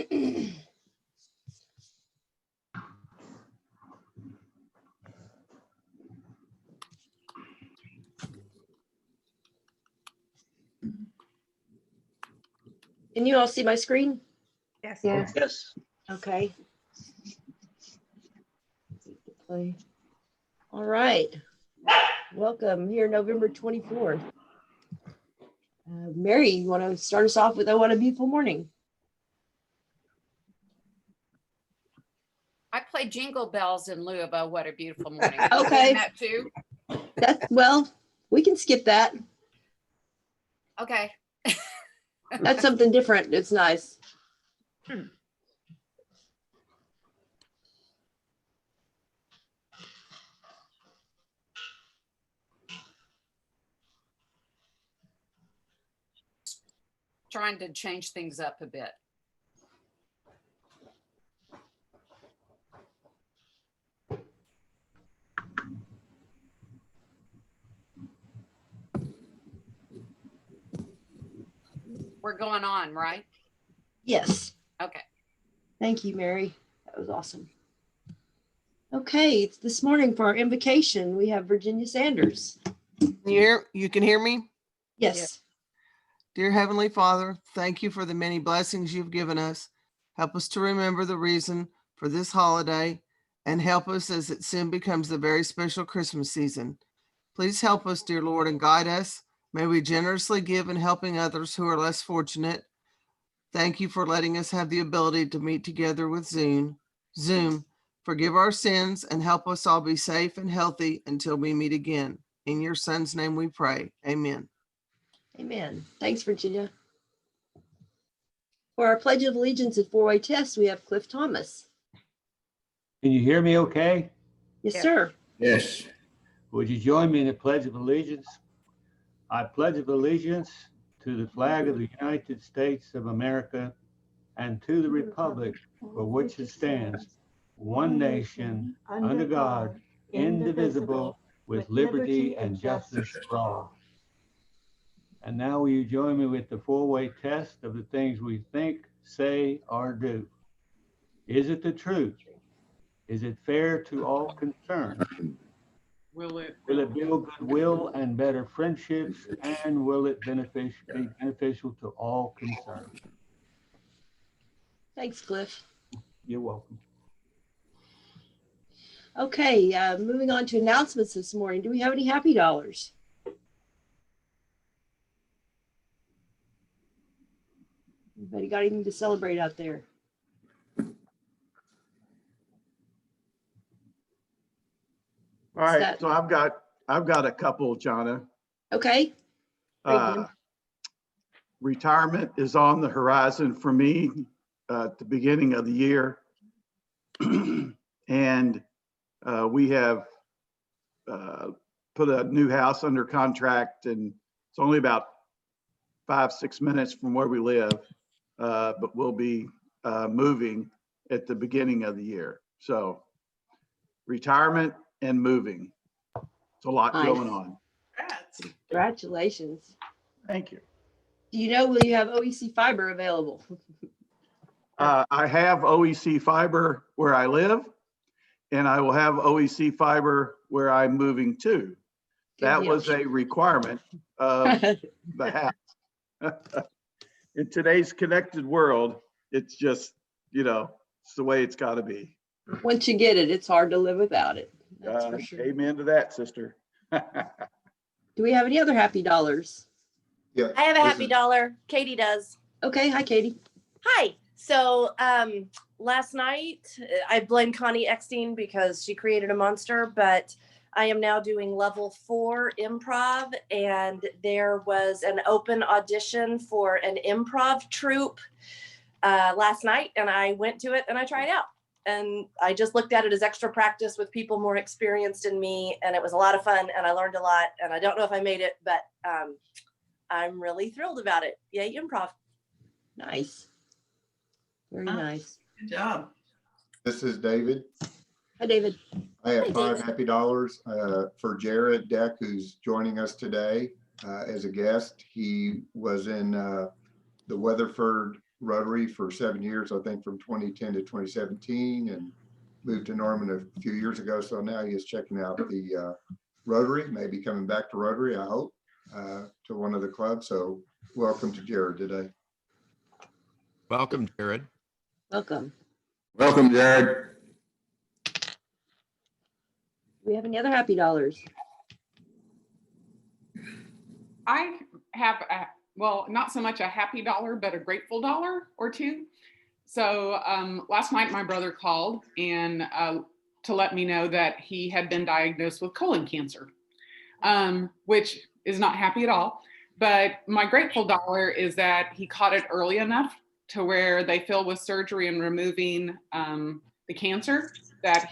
Can you all see my screen? Yes. Yes. Yes. Okay. Play. All right. Welcome here, November 24th. Mary, you want to start us off with "Oh, What a Beautiful Morning"? I play Jingle Bells in lieu of "Oh, What a Beautiful Morning." Okay. That too. Well, we can skip that. Okay. That's something different. It's nice. Trying to change things up a bit. We're going on, right? Yes. Okay. Thank you, Mary. That was awesome. Okay, it's this morning for our invocation. We have Virginia Sanders. You can hear me? Yes. Dear Heavenly Father, thank you for the many blessings you've given us. Help us to remember the reason for this holiday and help us as it soon becomes the very special Christmas season. Please help us, dear Lord, and guide us. May we generously give in helping others who are less fortunate. Thank you for letting us have the ability to meet together with Zoom. Forgive our sins and help us all be safe and healthy until we meet again. In your Son's name we pray. Amen. Amen. Thanks, Virginia. For our Pledge of Allegiance and four-way test, we have Cliff Thomas. Can you hear me okay? Yes, Yeah. sir. Yes. Would you join me in the Pledge of Allegiance? I pledge allegiance to the flag of the United States of America and to the republic for which it stands, one nation, under God, indivisible, with liberty and justice for all. And now will you join me with the four-way test of the things we think, say, or do? Is it the truth? Is it fair to all concerned? Will it build goodwill and better friendships? And will it be beneficial to all concerned? Thanks, Cliff. You're welcome. Okay, moving on to announcements this morning. Do we have any happy dollars? Anybody got anything to celebrate out there? All right, that? so I've got a couple, Jonna. Okay. Retirement is on the horizon for me at the beginning of the year. And we have put a new house under contract, and it's only about 5-6 minutes from where we live, but we'll be moving at the beginning of the year. So retirement and moving. It's a lot Nice. going on. Congratulations. Thank you. Do you know, will you have OEC fiber available? I have OEC fiber where I live, and I will have OEC fiber where I'm moving to. That deal. was a requirement of the house. In today's connected world, it's just, it's the way it's got to be. Once you get it, it's hard to live without it. That's for sure. Amen to that, sister. Do we have any other happy dollars? Yeah. I have a happy dollar. Katie does. Okay. Hi, Katie. Hi. So last night I blame Connie Eckstein because she created a monster, but I am now doing level 4 improv, and there was an open audition for an improv troupe last night, and I went to it and I tried out. And I just looked at it as extra practice with people more experienced than me, and it was a lot of fun, and I learned a lot, and I don't know if I made it, but I'm really thrilled about it. Yay, improv. Nice. Very nice. Good job. This is David. Hi, David. I have Hi, 5 David. happy dollars for Jared Deck, who's joining us today as a guest. He was in the Weatherford Rotary for 7 years, I think from 2010 to 2017, and moved to Norman a few years ago. So now he is checking out the Rotary, maybe coming back to Rotary, I hope, to one of the clubs. So welcome to Jared today. Welcome, Jared. Welcome. Welcome, Jared. Do we have any other happy dollars? I have, well, not so much a happy dollar, but a grateful dollar or two. So last night, my brother called and to let me know that he had been diagnosed with colon cancer, which is not happy at all. But my grateful dollar is that he caught it early enough to where they feel with surgery and removing the cancer that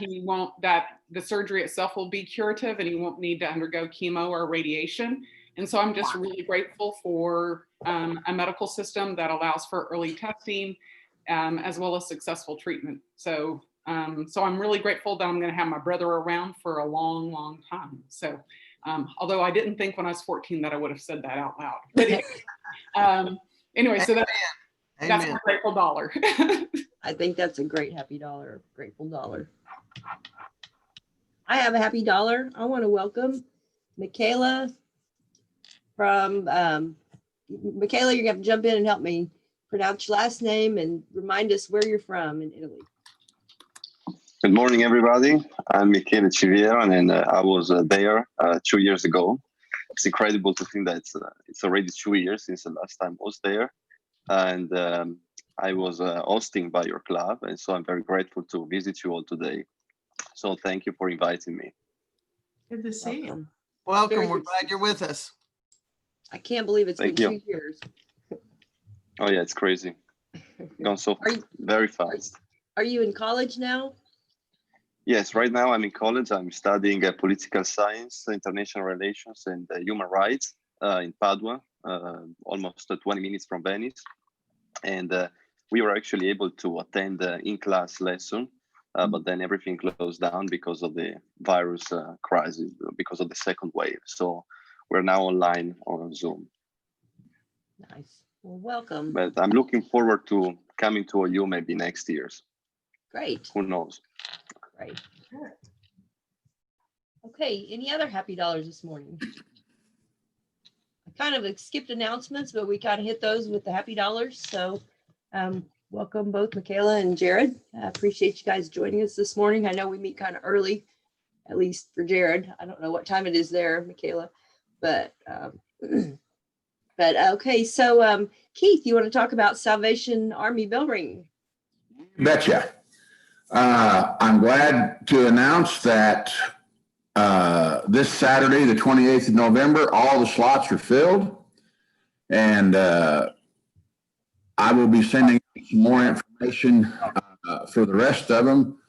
the surgery itself will be curative and he won't need to undergo chemo or radiation. And so I'm just really grateful for a medical system that allows for early testing as well as successful treatment. So I'm really grateful that I'm going to have my brother around for a long, long time. So although I didn't think when I was 14 that I would have said that out loud. But anyway, so that's my grateful dollar. I think that's a great happy dollar, grateful dollar. I have a happy dollar. I want to welcome Michaela from, Michaela, you're going to have to jump in and help me pronounce your last name and remind us where you're from in Italy. Good morning, everybody. I'm Michele Civiero, and I was there 2 years ago. It's incredible to think that it's already 2 years since the last time I was there. And I was hosting by your club, and so I'm very grateful to visit you all today. So thank you for inviting me. Good to see you. Welcome. We're glad you're with us. I can't believe it's been 2 years. Oh yeah, it's crazy. Gone so very fast. Are you in college now? Yes, right now I'm in college. I'm studying political science, international relations, and human rights in Padua, almost 20 minutes from Venice. And we were actually able to attend the in-class lesson, but then everything closed down because of the virus crisis, because of the second wave. So we're now online on Zoom. Nice. Well, welcome. But I'm looking forward to coming to OU maybe next year. Great. Who knows? Great. Okay, any other happy dollars this morning? I kind of skipped announcements, but we kind of hit those with the happy dollars. So welcome both Michaela and Jared. I appreciate you guys joining us this morning. I know we meet kind of early, at least for Jared. I don't know what time it is there, Michaela, but okay. So Keith, you want to talk about Salvation Army bell ringing? Betcha. I'm glad to announce that this Saturday, the 28th of November, all the slots are filled. And I will be sending some more information for the rest of them.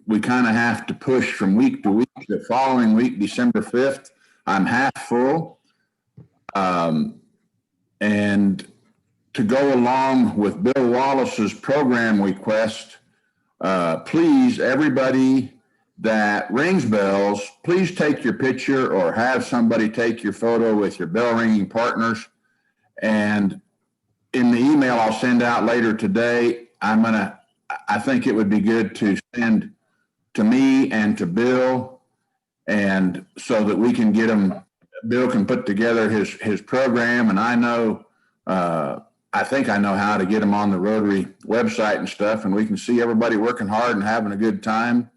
We kind of have to push from week to week. The following week, December 5th, I'm half full. And to go along with Bill Wallace's program request, please, everybody that rings bells, please take your picture or have somebody take your photo with your bell ringing partners. And in the email I'll send out later today, I think it would be good to send to me and to Bill, and so that we can get them, Bill can put together his program. And I know, I think I know how to get them on the Rotary website and stuff, and we can see everybody working hard and having a good time.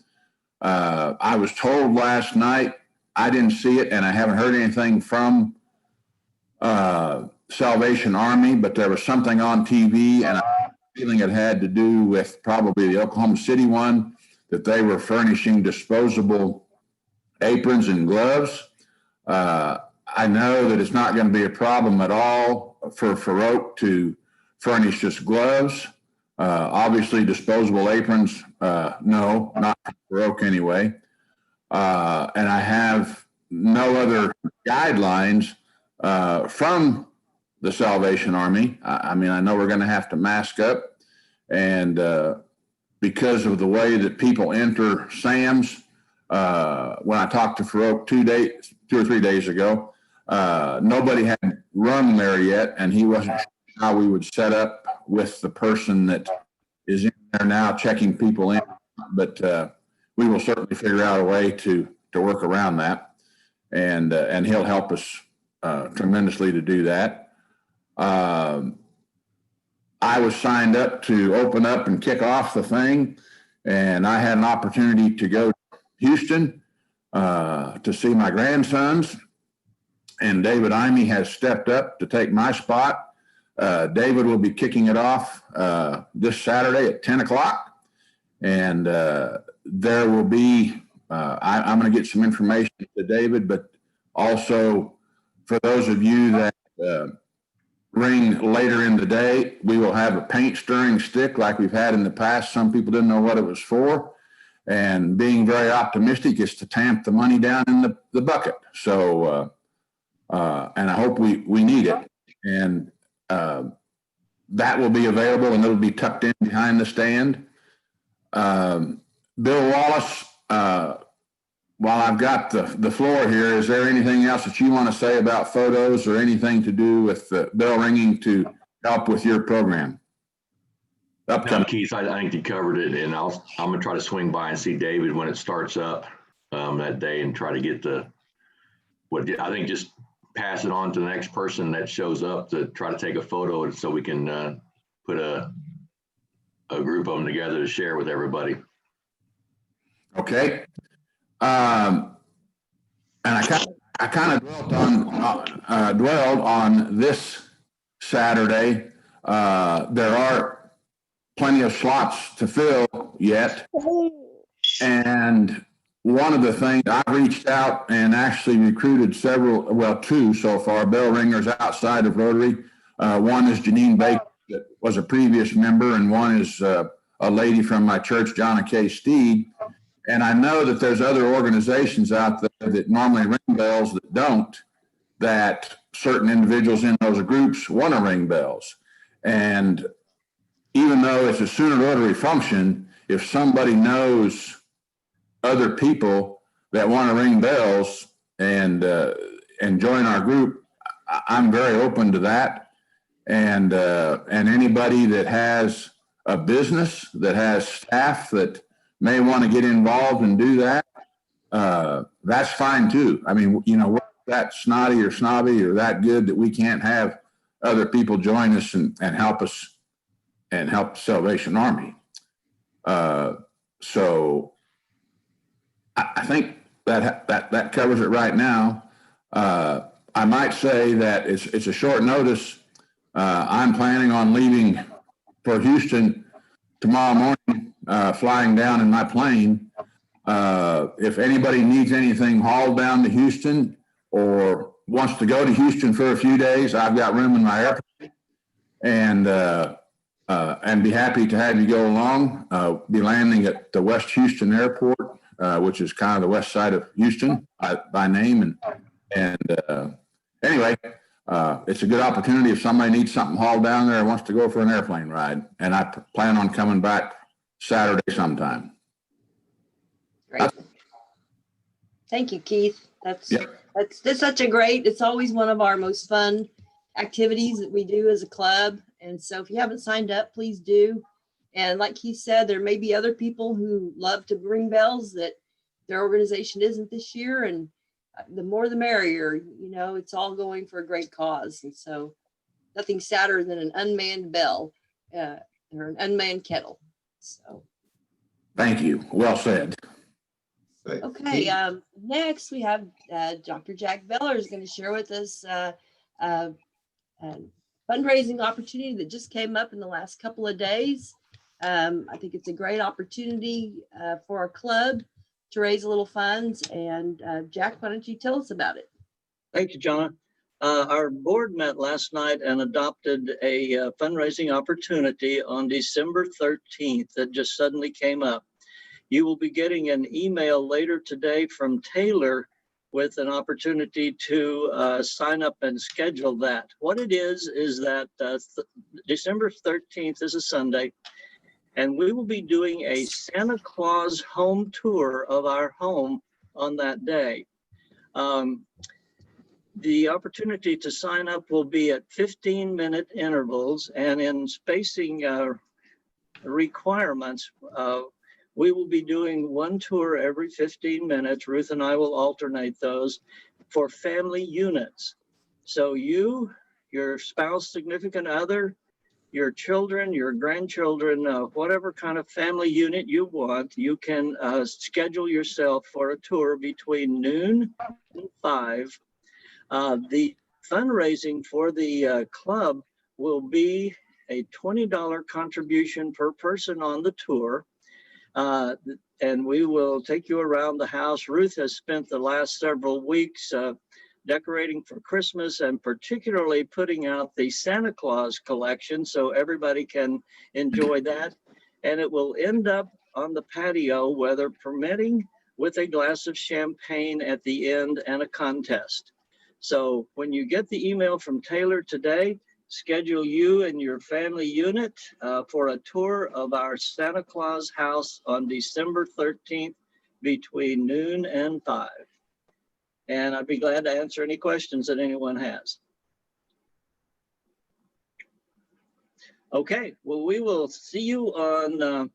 I was told last night, I didn't see it and I haven't heard anything from Salvation Army, but there was something on TV, and I have a feeling it had to do with probably the Oklahoma City one, that they were furnishing disposable aprons and gloves. I know that it's not going to be a problem at all for Farouk to furnish just gloves. Obviously, disposable aprons, no, not for Farouk anyway. And I have no other guidelines from the Salvation Army. I mean, I know we're going to have to mask up, and because of the way that people enter Sam's, when I talked to Farouk 2 or 3 days ago, nobody had rung there yet, and he wasn't how we would set up with the person that is in there now checking people in, but we will certainly figure out a way to work around that, and he'll help us tremendously to do that. I was signed up to open up and kick off the thing, and I had an opportunity to go to Houston to see my grandsons, and David Imey has stepped up to take my spot. David will be kicking it off this Saturday at 10 o'clock. And there will be, I'm going to get some information to David, but also for those of you that ring later in the day, we will have a paint stirring stick like we've had in the past. Some people didn't know what it was for. And being very optimistic is to tamp the money down in the bucket. So, and I hope we need it. And that will be available, and it'll be tucked in behind the stand. Bill Wallace, while I've got the floor here, is there anything else that you want to say about photos or anything to do with the bell ringing to help with your program? No, Keith, I think you covered it, and I'm gonna try to swing by and see David when it starts up that day and try to get I think just pass it on to the next person that shows up to try to take a photo, so we can put a group of them together to share with everybody. Okay. And I kind of dwelled on this Saturday. There are plenty of slots to fill yet. And one of the things, I've reached out and actually recruited two so far, bell ringers outside of Rotary. One is Janine Baker, that was a previous member, and one is a lady from my church, Jonna K. Steed. And I know that there's other organizations out there that normally ring bells that don't, that certain individuals in those groups want to ring bells. And even though it's a Sooner Rotary function, if somebody knows other people that want to ring bells and join our group, I'm very open to that. And anybody that has a business, that has staff that may want to get involved and do that, that's fine too. I mean, we're that snotty or snobby or that good that we can't have other people join us and help us and help the Salvation Army. So I think that covers it right now. I might say that it's a short notice. I'm planning on leaving for Houston tomorrow morning, flying down in my plane. If anybody needs anything hauled down to Houston or wants to go to Houston for a few days, I've got room in my airplane, and be happy to have you go along. Be landing at the West Houston Airport, which is kind of the west side of Houston by name. Anyway, it's a good opportunity if somebody needs something hauled down there and wants to go for an airplane ride. And I plan on coming back Saturday sometime. Great. Thank you, Keith. That's such a great, it's always one of our most fun activities that we do as a club. And so if you haven't signed up, please do. And like Keith said, there may be other people who love to ring bells that their organization isn't this year. And the more the merrier, it's all going for a great cause. And so nothing sadder than an unmanned bell or an unmanned kettle. So. Thank you. Well said. Okay, next we have Dr. Jack Veller is going to share with us a fundraising opportunity that just came up in the last couple of days. I think it's a great opportunity for our club to raise a little funds. And Jack, why don't you tell us about it? Thank you, Jonna. Our board met last night and adopted a fundraising opportunity on December 13th that just suddenly came up. You will be getting an email later today from Taylor with an opportunity to sign up and schedule that. What it is that December 13th is a Sunday, and we will be doing a Santa Claus home tour of our home on that day. The opportunity to sign up will be at 15-minute intervals, and in spacing requirements, we will be doing one tour every 15 minutes. Ruth and I will alternate those for family units. So you, your spouse, significant other, your children, your grandchildren, whatever kind of family unit you want, you can schedule yourself for a tour between noon and 5. The fundraising for the club will be a $20 contribution per person on the tour. And we will take you around the house. Ruth has spent the last several weeks decorating for Christmas and particularly putting out the Santa Claus collection so everybody can enjoy that. And it will end up on the patio, weather permitting, with a glass of champagne at the end and a contest. So when you get the email from Taylor today, schedule you and your family unit for a tour of our Santa Claus house on December 13th between noon and 5. And I'd be glad to answer any questions that anyone has. Okay, well, we will see you on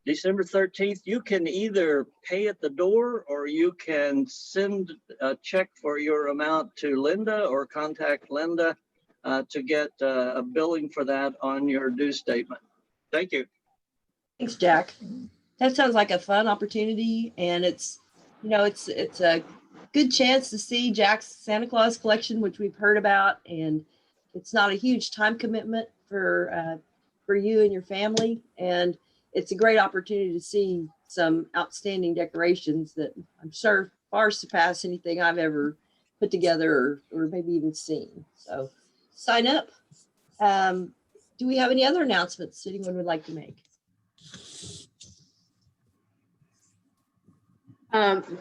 December 13th. You can either pay at the door or you can send a check for your amount to Linda or contact Linda to get a billing for that on your due statement. Thank you. Thanks, Jack. That sounds like a fun opportunity, and it's a good chance to see Jack's Santa Claus collection, which we've heard about, and it's not a huge time commitment for you and your family, and it's a great opportunity to see some outstanding decorations that I'm sure far surpass anything I've ever put together or maybe even seen. So sign up. Do we have any other announcements anyone would like to make?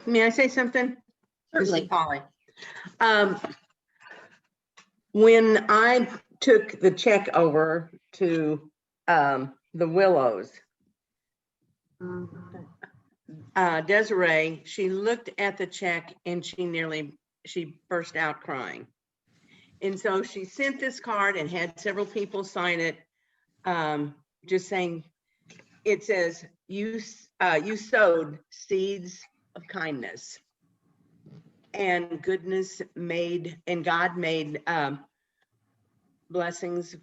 May I say something? Certainly. This is Polly. When I took the check over to the Willows, Desiree, she looked at the check and she burst out crying. And so she sent this card and had several people sign it, just saying, it says, you sowed seeds of kindness, and goodness made, and God made blessings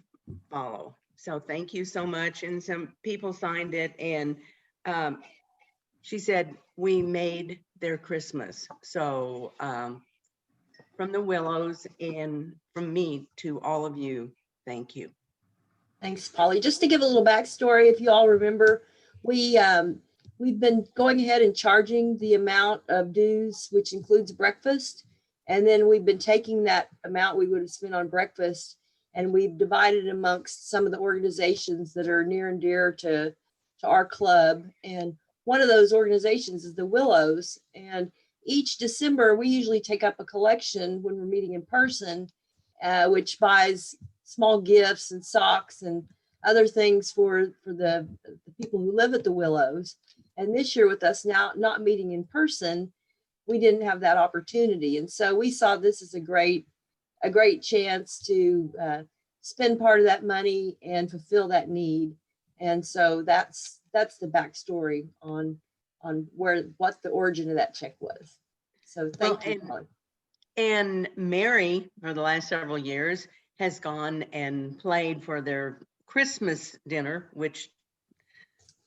follow. So thank you so much. And some people signed it, and she said, we made their Christmas. So from the Willows and from me to all of you, thank you. Thanks, Polly. Just to give a little backstory, if you all remember, we've been going ahead and charging the amount of dues, which includes breakfast. And then we've been taking that amount we would have spent on breakfast, and we've divided amongst some of the organizations that are near and dear to our club. And one of those organizations is the Willows. And each December, we usually take up a collection when we're meeting in person, which buys small gifts and socks and other things for the people who live at the Willows. And this year, with us now not meeting in person, we didn't have that opportunity. And so we saw this as a great chance to spend part of that money and fulfill that need. And so that's the backstory on what the origin of that check was. So thank you, Polly. And Mary, for the last several years, has gone and played for their Christmas dinner, which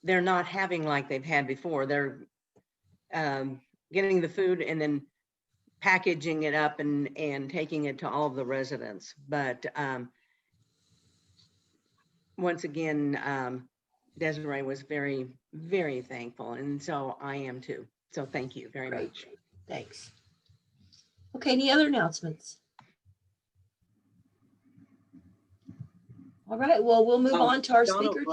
they're not having like they've had before. They're getting the food and then packaging it up and taking it to all of the residents. But once again, Desiree was very, very thankful. And so I am too. So thank you very much. Thanks. Okay, any other announcements? All right, well, we'll move on to our speakers.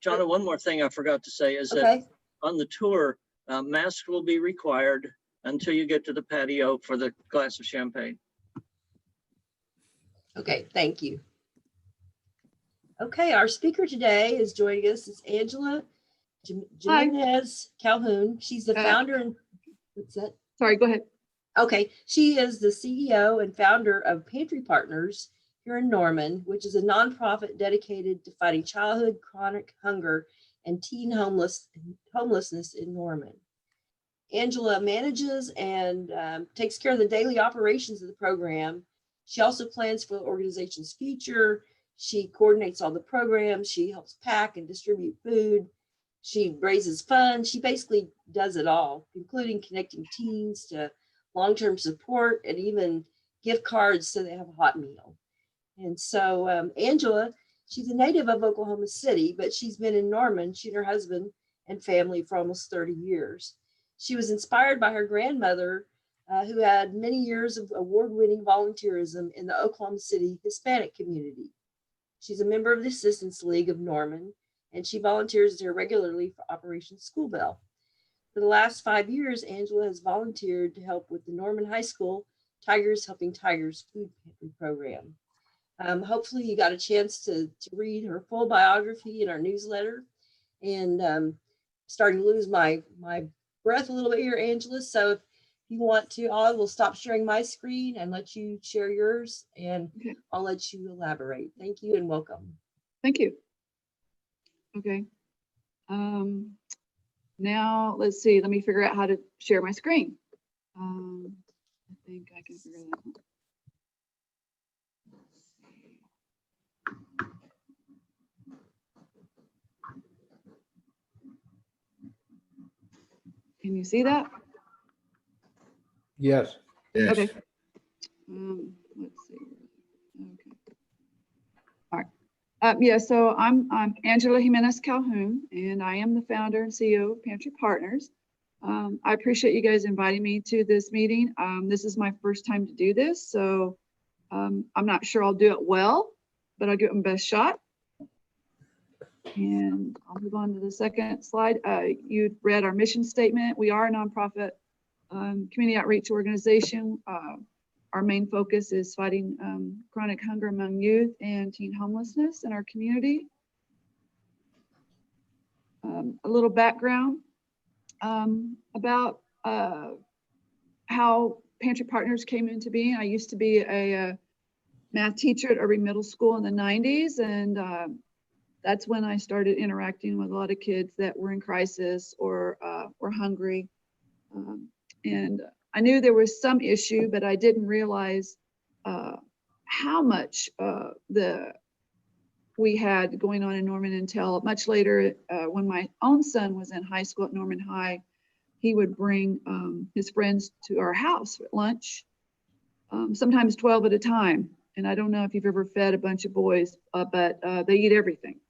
Jonna, one more thing I forgot to say is that on the tour, masks will be required until you get to the patio for the glass of champagne. Okay, thank you. Okay, our speaker today is joining us is Angela Jimenez Calhoun. She's the founder and what's that? Sorry, go ahead. Okay, she is the CEO and founder of Pantry Partners here in Norman, which is a nonprofit dedicated to fighting childhood chronic hunger and teen homelessness in Norman. Angela manages and takes care of the daily operations of the program. She also plans for the organization's future. She coordinates all the programs. She helps pack and distribute food. She raises funds. She basically does it all, including connecting teens to long-term support and even gift cards so they have a hot meal. And so Angela, she's a native of Oklahoma City, but she's been in Norman, she and her husband and family for almost 30 years. She was inspired by her grandmother, who had many years of award-winning volunteerism in the Oklahoma City Hispanic community. She's a member of the Assistance League of Norman, and she volunteers there regularly for Operation School Bell. For the last 5 years, Angela has volunteered to help with the Norman High School Tigers Helping Tigers food pantry program. Hopefully you got a chance to read her full biography in our newsletter. And starting to lose my breath a little bit here, Angela. So if you want to, I will stop sharing my screen and let you share yours, and Okay. I'll let you elaborate. Thank you and welcome. Thank you. Okay. Now let's see, let me figure out how to share my screen. I think I can figure that out. Can you see that? Yes. Yes. Okay. Let's see. Okay. All right. Yeah, so I'm Angela Jimenez Calhoun, and I am the founder and CEO of Pantry Partners. I appreciate you guys inviting me to this meeting. This is my first time to do this, so I'm not sure I'll do it well, but I'll give it my best shot. And I'll move on to the second slide. You read our mission statement. We are a nonprofit community outreach organization. Our main focus is fighting chronic hunger among youth and teen homelessness in our community. A little background about how Pantry Partners came into being. I used to be a math teacher at Irby Middle School in the 90s, and that's when I started interacting with a lot of kids that were in crisis or were hungry. And I knew there was some issue, but I didn't realize how much we had going on in Norman until much later, when my own son was in high school at Norman High. He would bring his friends to our house at lunch, sometimes 12 at a time. And I don't know if you've ever fed a bunch of boys, but they eat everything.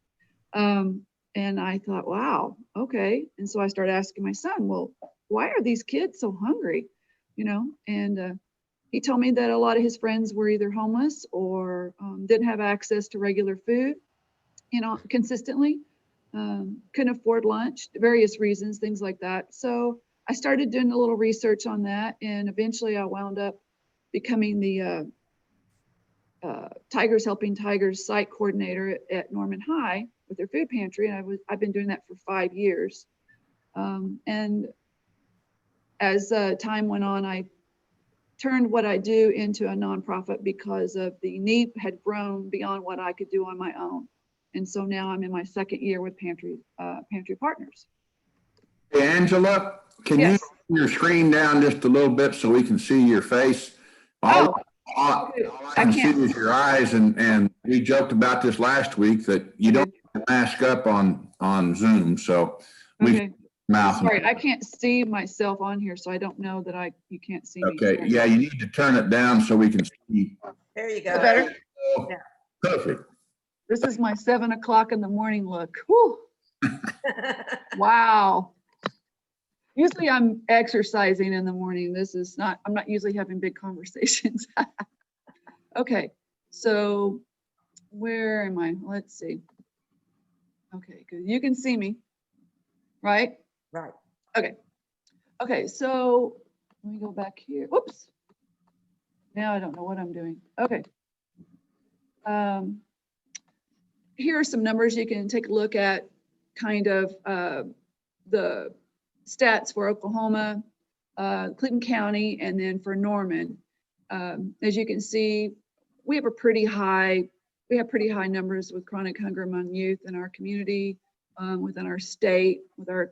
And I thought, wow, okay. And so I started asking my son, well, why are these kids so hungry? You know, and he told me that a lot of his friends were either homeless or didn't have access to regular food, you know, consistently, couldn't afford lunch, various reasons, things like that. So I started doing a little research on that, and eventually I wound up becoming the Tigers Helping Tigers site coordinator at Norman High with their food pantry, and I've been doing that for 5 years. And as time went on, I turned what I do into a nonprofit because of the need had grown beyond what I could do on my own. And so now I'm in my second year with Pantry Partners. Hey, Angela, can Yes. you turn your screen down just a little bit so we can see your face? All I can see is your eyes, and we joked about this last week that you don't have to mask up on Zoom, so we mouth. Sorry, I can't see myself on here, so I don't know that you can't see me. Okay, Sorry. yeah, you need to turn it down so we can see. There you go. Better? Yeah. Perfect. This is my 7 o'clock in the morning look. Whew. Wow. Usually I'm exercising in the morning. I'm not usually having big conversations. Okay, so where am I? Let's see. Okay, good. You can see me, right? Right. Okay. Okay, so let me go back here. Whoops. Now I don't know what I'm doing. Okay. Here are some numbers you can take a look at, kind of the stats for Oklahoma. Clinton County, and then for Norman. As you can see, we have pretty high numbers with chronic hunger among youth in our community, within our state, with our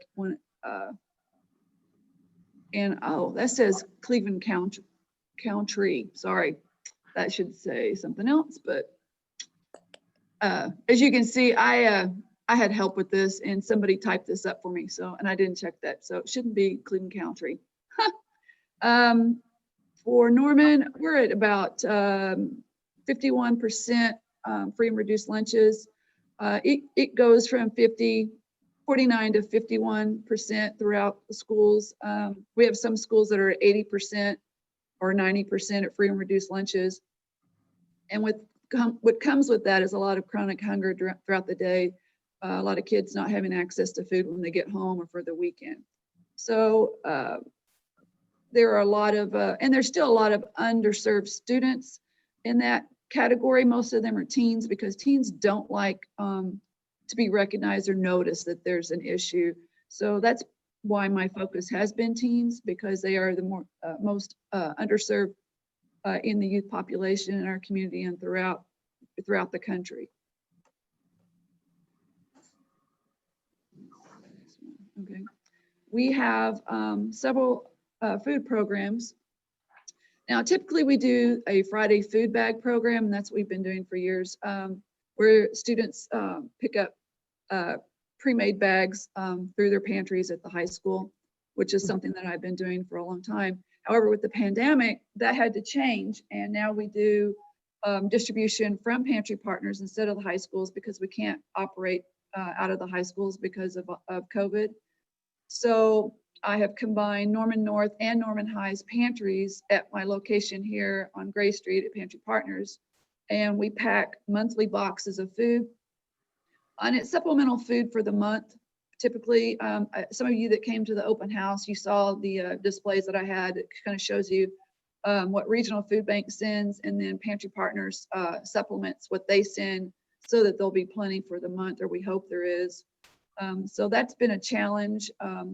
and oh, that says Cleveland County. Sorry, that should say something else. But as you can see, I had help with this, and somebody typed this up for me. So, and I didn't check that, so it shouldn't be Cleveland County. For Norman, we're at about 51% free and reduced lunches. It goes from 49 to 51% throughout the schools. We have some schools that are at 80% or 90% at free and reduced lunches. And what comes with that is a lot of chronic hunger throughout the day. A lot of kids not having access to food when they get home or for the weekend. So there are a lot of, and there's still a lot of underserved students in that category. Most of them are teens, because teens don't like to be recognized or noticed that there's an issue. So that's why my focus has been teens, because they are the most underserved in the youth population in our community and throughout the country. Okay, we have several food programs. Now, typically we do a Friday food bag program, and that's what we've been doing for years, where students pick up pre-made bags through their pantries at the high school, which is something that I've been doing for a long time. However, with the pandemic, that had to change, and now we do distribution from pantry partners instead of the high schools, because we can't operate out of the high schools because of COVID. So I have combined Norman North and Norman High's pantries at my location here on Gray Street at Pantry Partners, and we pack monthly boxes of food. And it's supplemental food for the month. Typically, some of you that came to the open house, you saw the displays that I had. It kind of shows you what Regional Food Bank sends, and then Pantry Partners supplements what they send, so that there'll be plenty for the month, or we hope there is. So that's been a challenge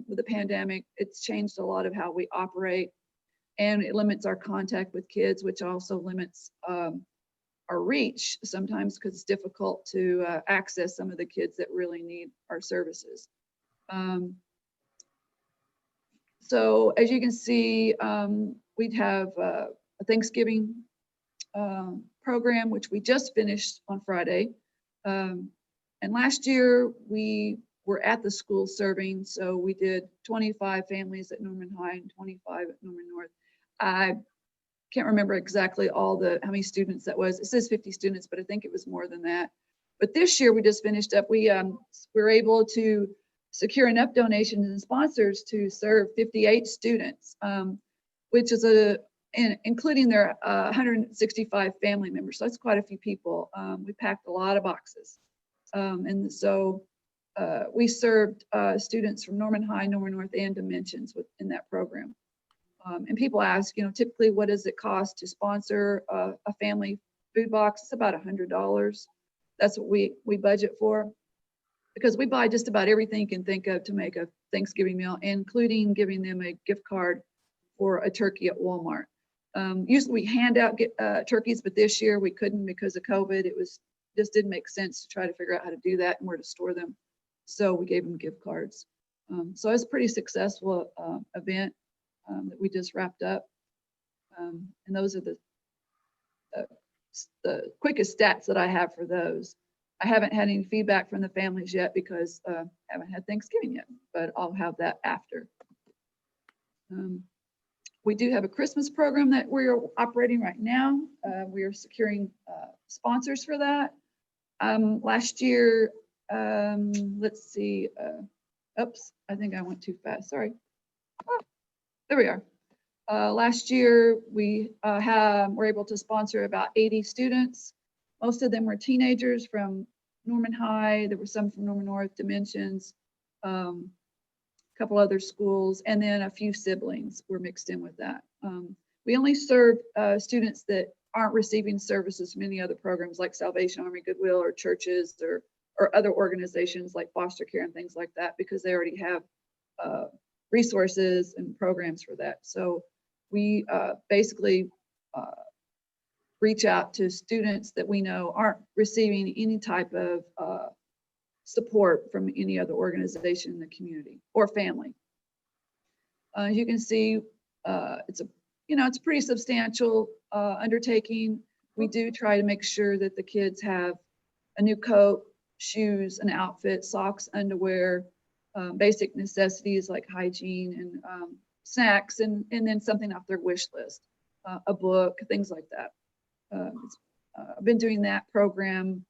with the pandemic. It's changed a lot of how we operate, and it limits our contact with kids, which also limits our reach sometimes, because it's difficult to access some of the kids that really need our services. So as you can see, we'd have a Thanksgiving program, which we just finished on Friday. And last year we were at the school serving, so we did 25 families at Norman High and 25 at Norman North. I can't remember exactly how many students that was. It says 50 students, but I think it was more than that. But this year we just finished up. We were able to secure enough donations and sponsors to serve 58 students, which is including their 165 family members. So that's quite a few people. We packed a lot of boxes. And so we served students from Norman High, Norman North, and Dimensions in that program. And people ask, typically what does it cost to sponsor a family food box? It's about $100. That's what we budget for, because we buy just about everything you can think of to make a Thanksgiving meal, including giving them a gift card for a turkey at Walmart. Usually we hand out turkeys, but this year we couldn't because of COVID. It just didn't make sense to try to figure out how to do that and where to store them. So we gave them gift cards. So it was a pretty successful event that we just wrapped up. And those are the quickest stats that I have for those. I haven't had any feedback from the families yet because I haven't had Thanksgiving yet, but I'll have that after. We do have a Christmas program that we're operating right now. We are securing sponsors for that. Last year, let's see, oops, I think I went too fast, sorry. Oh, there we are. Last year, we were able to sponsor about 80 students. Most of them were teenagers from Norman High. There were some from Norman North, Dimensions, a couple other schools, and then a few siblings were mixed in with that. We only serve students that aren't receiving services from any other programs like Salvation Army, Goodwill, or churches, or other organizations like foster care and things like that, because they already have resources and programs for that. So we basically reach out to students that we know aren't receiving any type of support from any other organization in the community or family. As you can see, it's a pretty substantial undertaking. We do try to make sure that the kids have a new coat, shoes, an outfit, socks, underwear, basic necessities like hygiene and snacks, and then something off their wish list, a book, things like that. I've been doing that program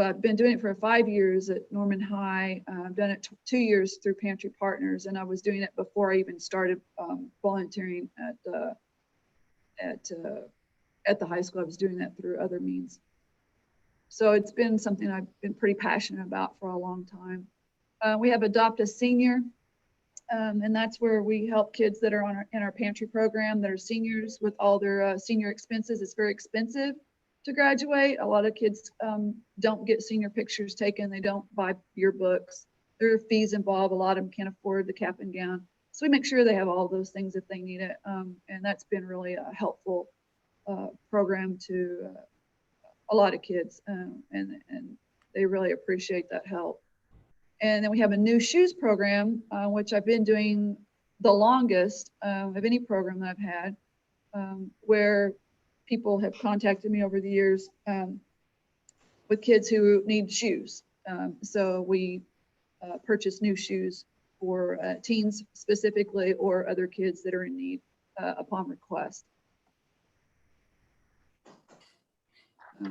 I've been doing it for 5 years at Norman High. I've done it 2 years through Pantry Partners, and I was doing it before I even started volunteering at the high school. I was doing that through other means. So it's been something I've been pretty passionate about for a long time. We have Adopt a Senior, and that's where we help kids that are in our pantry program that are seniors with all their senior expenses. It's very expensive to graduate. A lot of kids don't get senior pictures taken. They don't buy yearbooks. There are fees involved. A lot of them can't afford the cap and gown. So we make sure they have all those things if they need it. And that's been really a helpful program to a lot of kids, and they really appreciate that help. And then we have a new shoes program, which I've been doing the longest of any program that I've had, where people have contacted me over the years with kids who need shoes. So we purchase new shoes for teens specifically, or other kids that are in need upon request.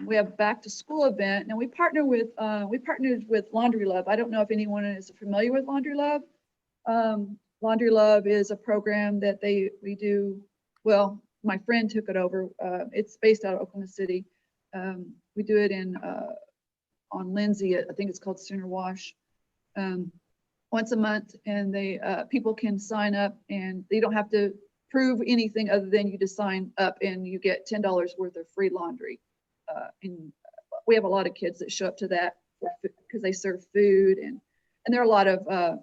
We have back to school event. Now we partnered with Laundry Love. I don't know if anyone is familiar with Laundry Love. Laundry Love is a program that we do. Well, my friend took it over. It's based out of Oklahoma City. We do it on Lindsay. I think it's called Sooner Wash. Once a month, and people can sign up, and they don't have to prove anything other than you just sign up, and you get $10 worth of free laundry. And we have a lot of kids that show up to that because they serve food, and there are a lot of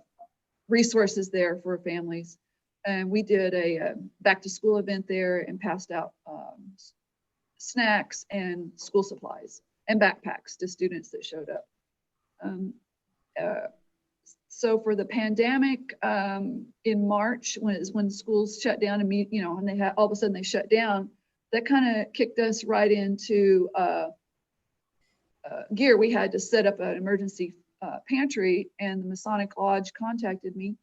resources there for families. And we did a back to school event there and passed out snacks and school supplies and backpacks to students that showed up. So for the pandemic, in March, when schools shut down and and they had all of a sudden they shut down, that kind of kicked us right into gear. We had to set up an emergency pantry, and the Masonic Lodge contacted me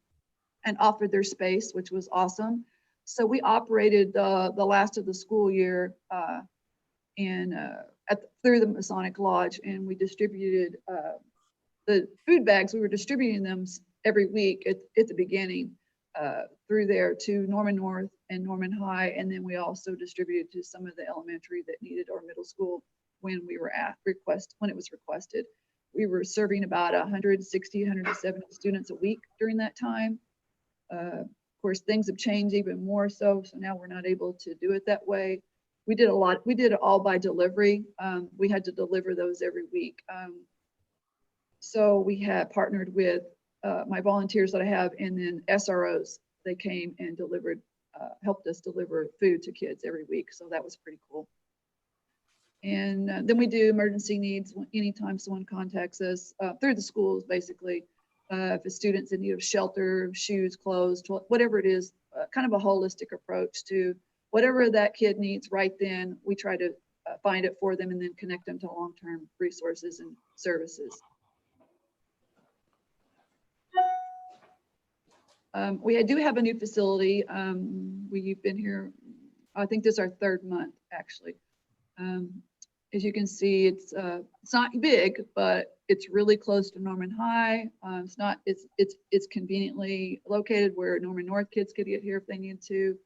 and offered their space, which was awesome. So we operated the last of the school year through the Masonic Lodge, and we distributed the food bags. We were distributing them every week at the beginning through there to Norman North and Norman High, and then we also distributed to some of the elementary that needed, or middle school when it was requested. We were serving about 160, 170 students a week during that time. Of course, things have changed even more so now we're not able to do it that way. We did it all by delivery. We had to deliver those every week. So we had partnered with my volunteers that I have, and then SROs. They came and helped us deliver food to kids every week. So that was pretty cool. And then we do emergency needs anytime someone contacts us through the schools, basically. If a student's in need of shelter, shoes, clothes, whatever it is, kind of a holistic approach to whatever that kid needs right then. We try to find it for them and then connect them to long-term resources and services. We do have a new facility. We've been here, I think this is our 3rd month, actually. As you can see, it's not big, but it's really close to Norman High. It's conveniently located where Norman North kids could get here if they need to.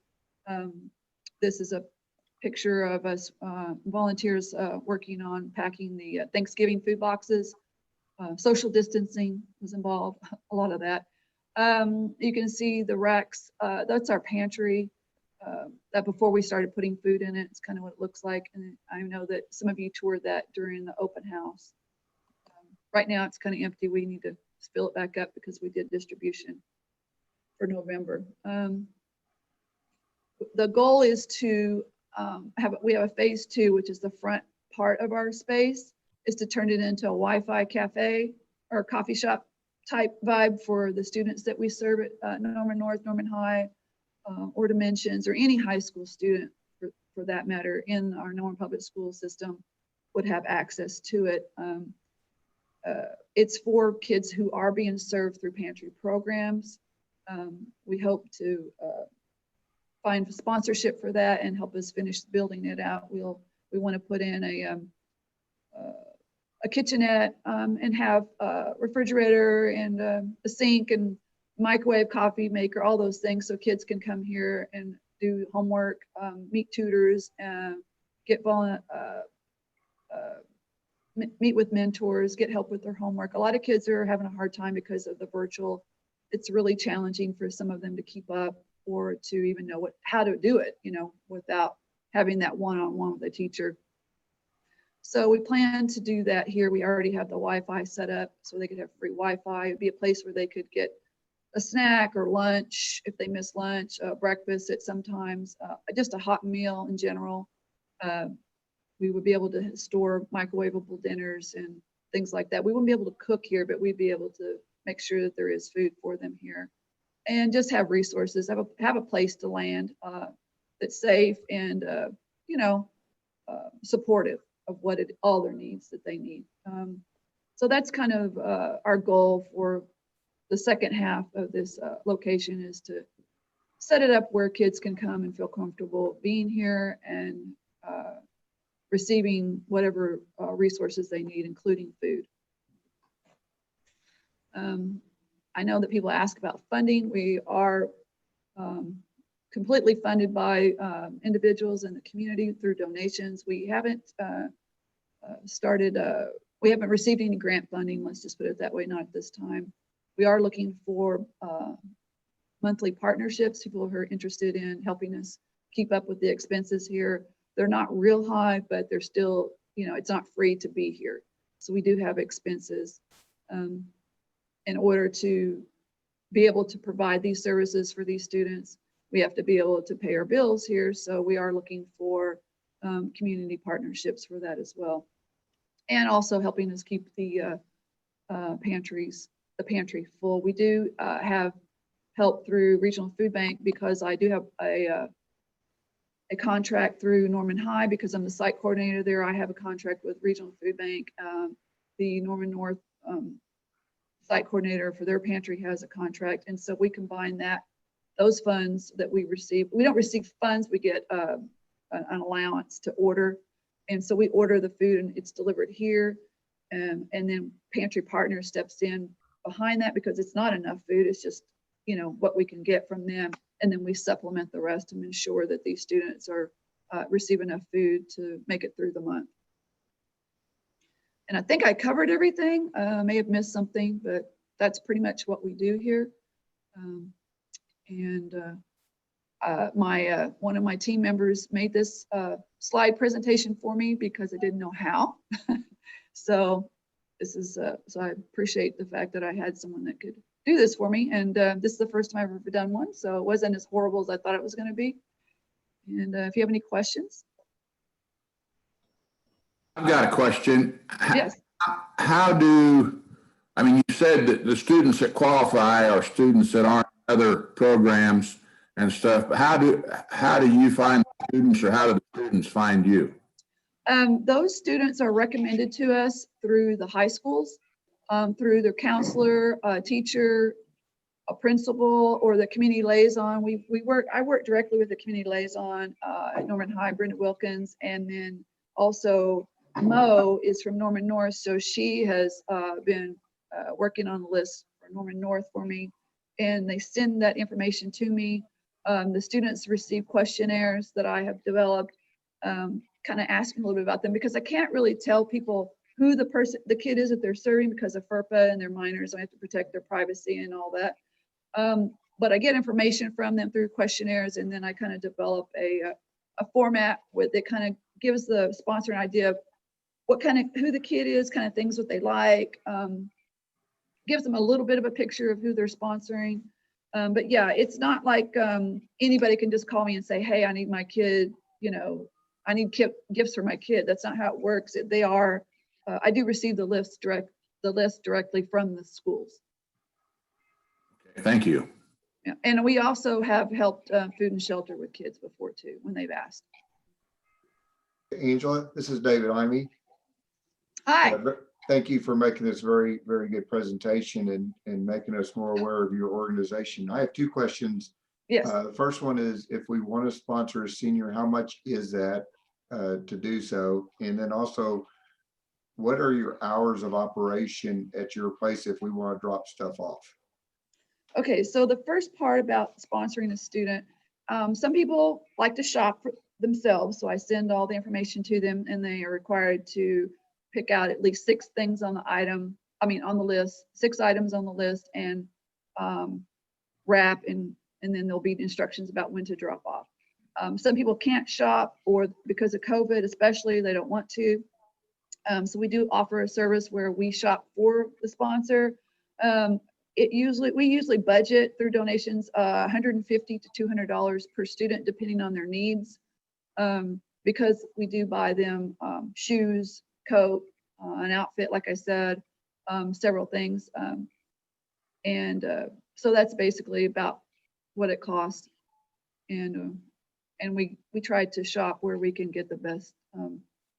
This is a picture of us volunteers working on packing the Thanksgiving food boxes. Social distancing was involved, a lot of that. You can see the racks. That's our pantry. That before we started putting food in it, it's kind of what it looks like. And I know that some of you toured that during the open house. Right now it's kind of empty. We need to fill it back up because we did distribution for November. The goal is to we have a phase 2, which is the front part of our space, is to turn it into a Wi-Fi cafe or coffee shop type vibe for the students that we serve at Norman North, Norman High, or Dimensions, or any high school student for that matter in our Norman public school system would have access to it. It's for kids who are being served through pantry programs. We hope to find sponsorship for that and help us finish building it out. We want to put in a kitchenette and have a refrigerator and a sink and microwave, coffee maker, all those things, so kids can come here and do homework, meet tutors, meet with mentors, get help with their homework. A lot of kids are having a hard time because of the virtual. It's really challenging for some of them to keep up or to even know how to do it, without having that one-on-one with a teacher. So we plan to do that here. We already have the Wi-Fi set up so they could have free Wi-Fi. It'd be a place where they could get a snack or lunch if they miss lunch, breakfast at sometimes, just a hot meal in general. We would be able to store microwavable dinners and things like that. We wouldn't be able to cook here, but we'd be able to make sure that there is food for them here, and just have resources, have a place to land that's safe and supportive of all their needs that they need. So that's kind of our goal for the second half of this location, is to set it up where kids can come and feel comfortable being here and receiving whatever resources they need, including food. I know that people ask about funding. We are completely funded by individuals in the community through donations. We haven't we haven't received any grant funding, let's just put it that way, not at this time. We are looking for monthly partnerships, people who are interested in helping us keep up with the expenses here. They're not real high, but they're still, it's not free to be here. So we do have expenses in order to be able to provide these services for these students. We have to be able to pay our bills here. So we are looking for community partnerships for that as well. And also helping us keep the pantry full. We do have help through Regional Food Bank because I do have a contract through Norman High because I'm the site coordinator there. I have a contract with Regional Food Bank. The Norman North site coordinator for their pantry has a contract. And so we combine those funds that we receive. We don't receive funds, we get an allowance to order. And so we order the food and it's delivered here. And then Pantry Partner steps in behind that because it's not enough food. It's just, what we can get from them. And then we supplement the rest to ensure that these students are receive enough food to make it through the month. And I think I covered everything. I may have missed something, but that's pretty much what we do here. One of my team members made this slide presentation for me because I didn't know how. So I appreciate the fact that I had someone that could do this for me. And this is the first time I've ever done one, so it wasn't as horrible as I thought it was going to be. And if you have any questions. I've got a question. Yes. You said that the students that qualify are students that aren't in other programs and stuff, but how do you find the students, or how do the students find you? Those students are recommended to us through the high schools, through their counselor, teacher, a principal, or the community liaison. I work directly with the community liaison at Norman High, Brenda Wilkins, and then also Mo is from Norman North, so she has been working on the list for Norman North for me, and they send that information to me. The students receive questionnaires that I have developed, kind of asking a little bit about them because I can't really tell people who the kid is that they're serving because of FERPA and they're minors. I have to protect their privacy and all that. But I get information from them through questionnaires, and then I kind of develop a format that kind of gives the sponsor an idea of who the kid is, kind of things what they like, gives them a little bit of a picture of who they're sponsoring. But yeah, it's not like anybody can just call me and say, hey, I need my kid, you know, I need gifts for my kid. That's not how it works. They are, I do receive the list directly from the schools. Thank you. Yeah. And we also have helped food and shelter with kids before too, when they've asked. Angela, this is David Imey. Hi. Thank you for making this very, very good presentation and making us more aware of your organization. I have two questions. Yes. The first one is, if we want to sponsor a senior, how much is that to do so? And then also, what are your hours of operation at your place if we want to drop stuff off? Okay, so the first part about sponsoring a student, some people like to shop for themselves, so I send all the information to them, and they are required to pick out at least 6 things on the item, on the list, 6 items on the list, and wrap, and then there'll be instructions about when to drop off. Some people can't shop, or because of COVID especially, they don't want to. So we do offer a service where we shop for the sponsor. We usually budget through donations $150 to $200 per student, depending on their needs, because we do buy them shoes, coat, an outfit, like I said, several things. So that's basically about what it costs. And we try to shop where we can get the best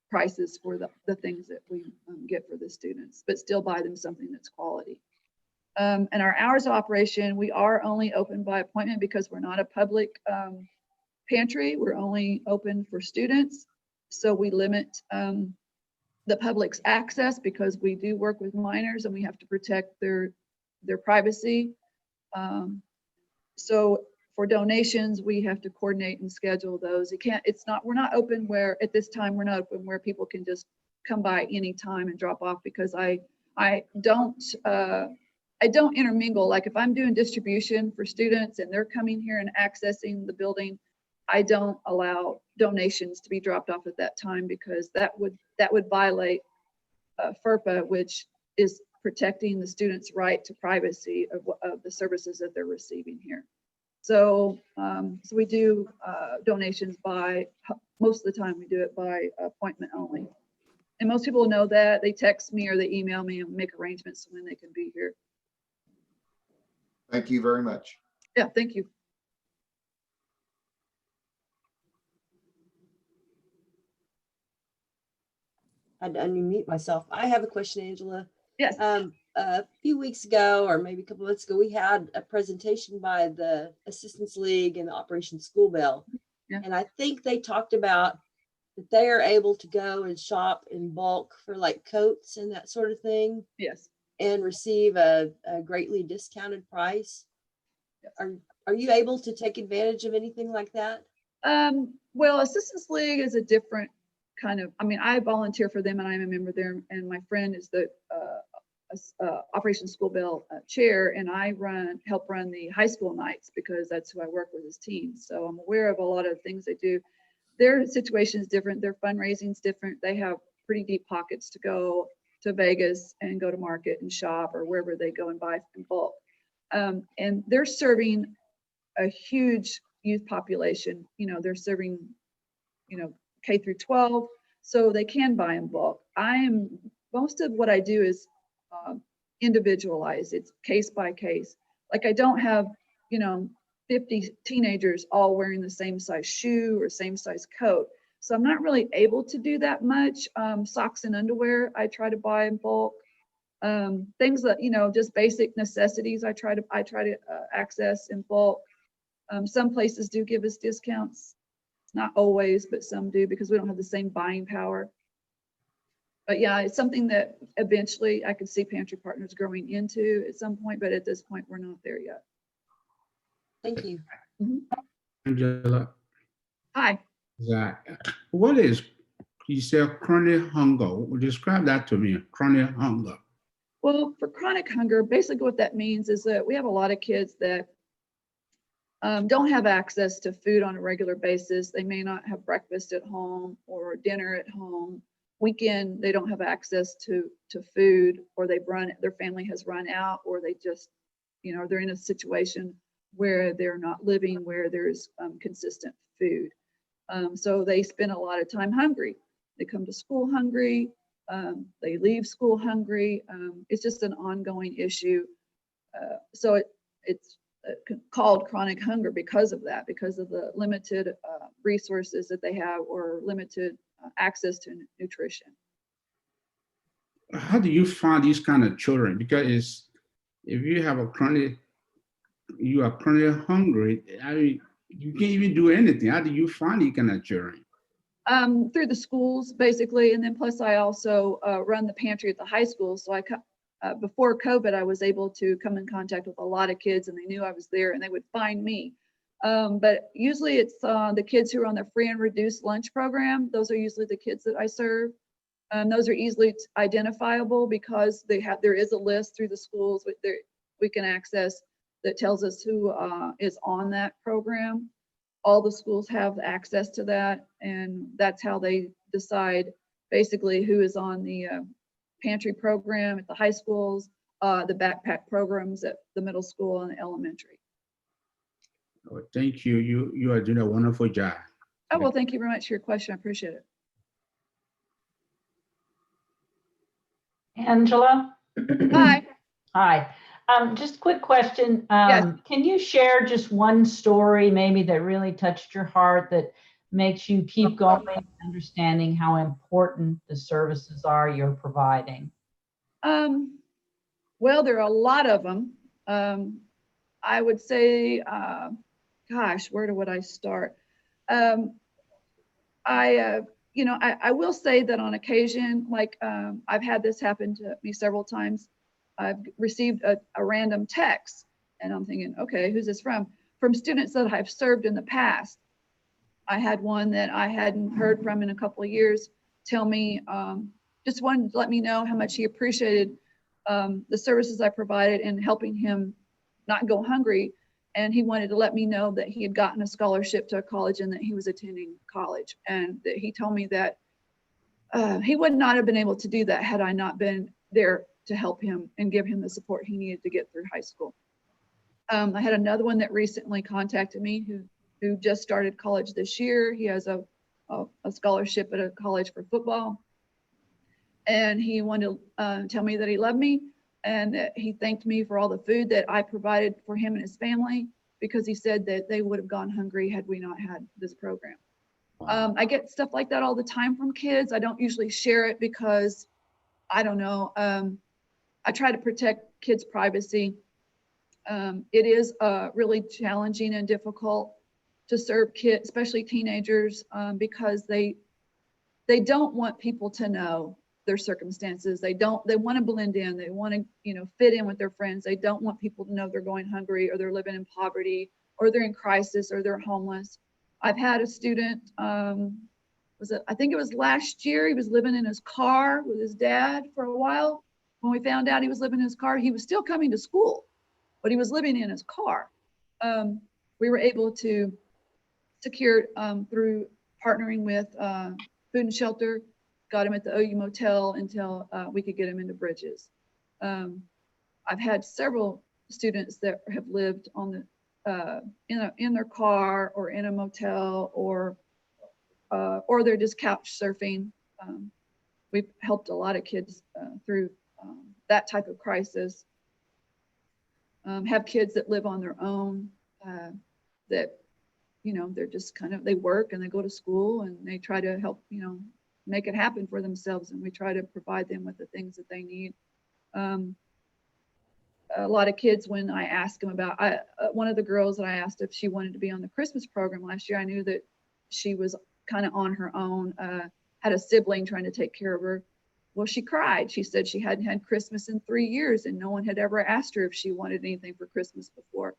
prices for the things that we get for the students, but still buy them something that's quality. And our hours of operation, we are only open by appointment because we're not a public pantry. We're only open for students. So we limit the public's access because we do work with minors and we have to protect their privacy. So for donations, we have to coordinate and schedule those. We're not open where, at this time, we're not open where people can just come by any time and drop off, because I don't intermingle. Like if I'm doing distribution for students and they're coming here and accessing the building, I don't allow donations to be dropped off at that time, because that would violate FERPA, which is protecting the students' right to privacy of the services that they're receiving here. So we do donations most of the time we do it by appointment only. And most people know that. They text me or they email me and make arrangements when they can be here. Thank you very much. Yeah, thank you. I had to unmute myself. I have a question, Angela. Yes. A few weeks ago, or maybe a couple of months ago, we had a presentation by the Assistance League and the Operation School Bell. Yeah. And I think they talked about that they are able to go and shop in bulk for like coats and that sort of thing. Yes. And receive a greatly discounted price. Yes. Are you able to take advantage of anything like that? Well, Assistance League is a different kind of, I volunteer for them and I'm a member there, and my friend is the Operation School Bell chair, and I help run the high school nights because that's who I work with as teams. So I'm aware of a lot of things they do. Their situation is different. Their fundraising is different. They have pretty deep pockets to go to Vegas and go to market and shop or wherever they go and buy in bulk. And they're serving a huge youth population. They're serving, K through 12, so they can buy in bulk. Most of what I do is individualized. It's case by case. Like I don't have, 50 teenagers all wearing the same size shoe or same size coat. So I'm not really able to do that much. Socks and underwear, I try to buy in bulk. Things that, just basic necessities, I try to access in bulk. Some places do give us discounts. Not always, but some do, because we don't have the same buying power. But yeah, it's something that eventually I could see Pantry Partners growing into at some point, but at this point, we're not there yet. Thank you. Mm-hmm. Angela. Hi. What is, you said chronic hunger? Describe that to me, chronic hunger. Well, for chronic hunger, basically what that means is that we have a lot of kids that don't have access to food on a regular basis. They may not have breakfast at home or dinner at home. weekend they don't have access to food, or their family has run out, or they just, they're in a situation where they're not living where there's consistent food. So they spend a lot of time hungry. They come to school hungry. They leave school hungry. It's just an ongoing issue. So it's called chronic hunger because of that, because of the limited resources that they have, or limited access to nutrition. How do you find these kind of children? Because if you have you are chronically hungry, I mean, you can't even do anything. How do you find these kind of children? Through the schools, basically, and then plus I also run the pantry at the high school. So before COVID, I was able to come in contact with a lot of kids, and they knew I was there, and they would find me. But usually it's the kids who are on the free and reduced lunch program. Those are usually the kids that I serve. Those are easily identifiable because there is a list through the schools we can access that tells us who is on that program. All the schools have access to that, and that's how they decide basically who is on the pantry program at the high schools, the backpack programs at the middle school and elementary. Oh, thank you. You are doing a wonderful job. Oh, well, thank you very much for your question. I appreciate it. Angela? Hi. Hi. Just a quick question. Yes. Can you share just one story maybe that really touched your heart, that makes you keep going, understanding how important the services are you're providing? Well, there are a lot of them. I would say, gosh, where would I start? I will say that on occasion, like I've had this happen to me several times. I've received a random text, and I'm thinking, okay, who's this from? From students that I've served in the past. I had one that I hadn't heard from in a couple of years tell me, just wanted to let me know how much he appreciated the services I provided in helping him not go hungry. And he wanted to let me know that he had gotten a scholarship to a college and that he was attending college. And that he told me that he would not have been able to do that had I not been there to help him and give him the support he needed to get through high school. I had another one that recently contacted me who just started college this year. He has a scholarship at a college for football. And he wanted to tell me that he loved me and that he thanked me for all the food that I provided for him and his family, because he said that they would have gone hungry had we not had this program. I get stuff like that all the time from kids. I don't usually share it because I don't know. I try to protect kids' privacy. It is really challenging and difficult to serve kids, especially teenagers, because they don't want people to know their circumstances. They want to blend in. They want to, fit in with their friends. They don't want people to know they're going hungry, or they're living in poverty, or they're in crisis, or they're homeless. I've had a student, I think it was last year, he was living in his car with his dad for a while. When we found out he was living in his car, he was still coming to school, but he was living in his car. We were able to secure through partnering with Food and Shelter, got him at the OU Motel until we could get him into Bridges. I've had several students that have lived on the in their car or in a motel, or they're just couch surfing. We've helped a lot of kids through that type of crisis. Have kids that live on their own, that they're just they work and they go to school and they try to help make it happen for themselves, and we try to provide them with the things that they need. A lot of kids, when I ask them about, one of the girls that I asked if she wanted to be on the Christmas program last year, I knew that she was kind of on her own, had a sibling trying to take care of her. Well, she cried. She said she hadn't had Christmas in 3 years, and no one had ever asked her if she wanted anything for Christmas before.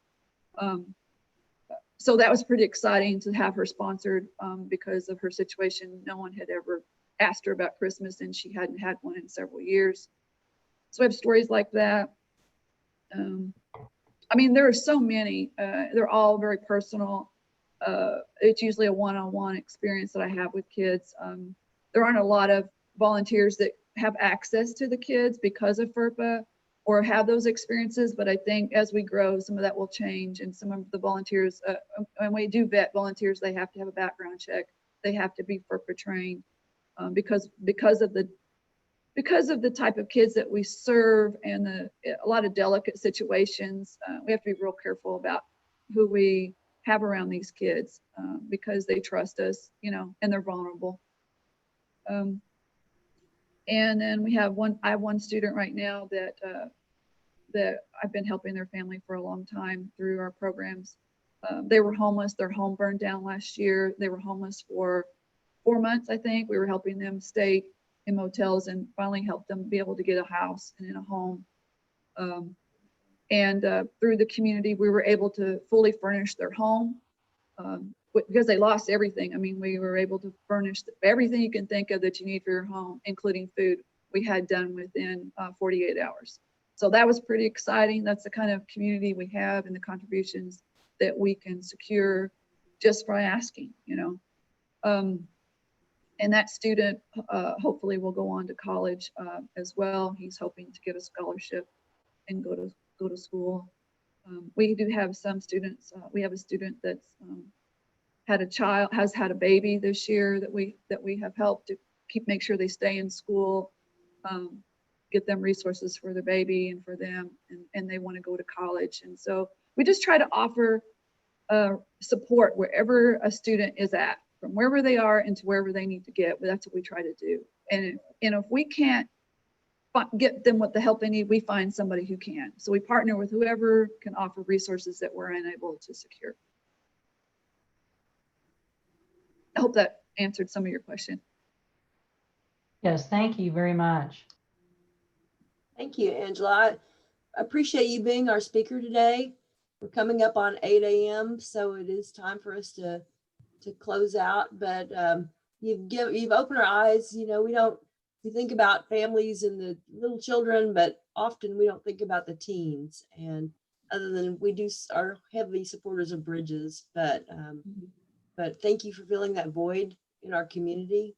So that was pretty exciting to have her sponsored because of her situation. No one had ever asked her about Christmas, and she hadn't had one in several years. So I have stories like that. I mean, there are so many. They're all very personal. It's usually a one-on-one experience that I have with kids. There aren't a lot of volunteers that have access to the kids because of FERPA or have those experiences. But I think as we grow, some of that will change, and some of the volunteers, when we do vet volunteers, they have to have a background check. They have to be FERPA trained because of the type of kids that we serve and a lot of delicate situations. We have to be real careful about who we have around these kids because they trust us, and they're vulnerable. And then I have one student right now that I've been helping their family for a long time through our programs. They were homeless. Their home burned down last year. They were homeless for 4 months, I think. We were helping them stay in motels and finally helped them be able to get a house and in a home. Through the community, we were able to fully furnish their home because they lost everything. I mean, we were able to furnish everything you can think of that you need for your home, including food, we had done within 48 hours. So that was pretty exciting. That's the kind of community we have and the contributions that we can secure just by asking, And that student hopefully will go on to college as well. He's hoping to get a scholarship and go to school. We do have some students. We have a student that's has had a baby this year that we have helped to make sure they stay in school, get them resources for their baby and for them, and they want to go to college. And so we just try to offer support wherever a student is at, from wherever they are into wherever they need to get. That's what we try to do. And if we can't get them what the help they need, we find somebody who can. So we partner with whoever can offer resources that we're unable to secure. I hope that answered some of your question. Yes, thank you very much. Thank you, Angela. I appreciate you being our speaker today. We're coming up on 8 a.m., so it is time for us to close out. But you've opened our eyes. We think about families and the little children, but often we don't think about the teens. And other than we are heavy supporters of Bridges, but thank you for filling that void in our community.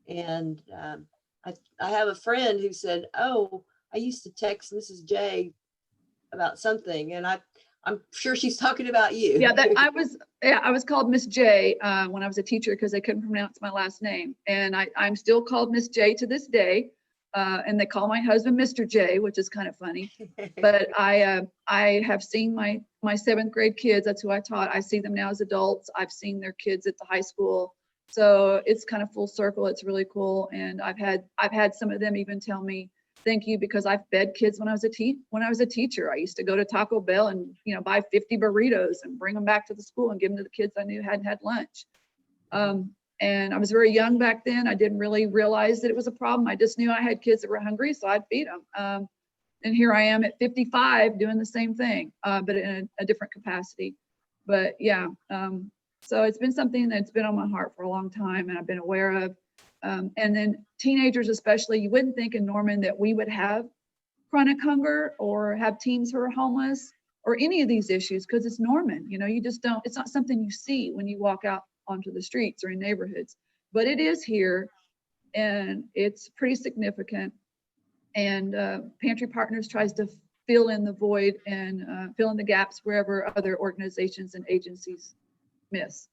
And I have a friend who said, "Oh, I used to text Mrs. J about something," and I'm sure she's talking about you. Yeah, I was called Miss J when I was a teacher because they couldn't pronounce my last name, and I'm still called Miss J to this day. And they call my husband Mr. J, which is kind of funny. But I have seen my 7th grade kids. That's who I taught. I see them now as adults. I've seen their kids at the high school. So it's kind of full circle. It's really cool. And I've had some of them even tell me, thank you, because I've fed kids when I was a teacher. I used to go to Taco Bell and buy 50 burritos and bring them back to the school and give them to the kids I knew hadn't had lunch. And I was very young back then. I didn't really realize that it was a problem. I just knew I had kids that were hungry, so I'd feed them. And here I am at 55 doing the same thing, but in a different capacity. But yeah, so it's been something that's been on my heart for a long time and I've been aware of. And then teenagers especially, you wouldn't think in Norman that we would have chronic hunger or have teens who are homeless or any of these issues because it's Norman. You just don't, it's not something you see when you walk out onto the streets or in neighborhoods, but it is here and it's pretty significant. And Pantry Partners tries to fill in the void and fill in the gaps wherever other organizations and agencies miss.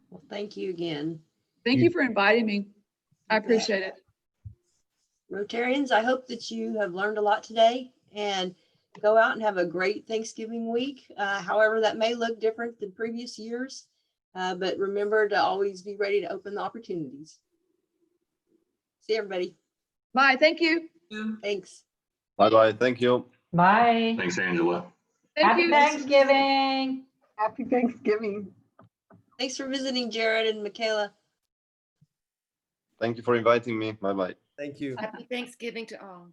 Well, thank you again. Thank you for inviting me. I appreciate it. Rotarians, I hope that you have learned a lot today and go out and have a great Thanksgiving week. However, that may look different than previous years, but remember to always be ready to open the opportunities. See everybody. Bye. Thank you. Thanks. Bye-bye. Thank you. Bye. Thanks, Angela. Happy Thanksgiving. Happy Thanksgiving. Thanks for visiting, Jared and Michaela. Thank you for inviting me. Bye-bye. Thank you. Happy Thanksgiving to all.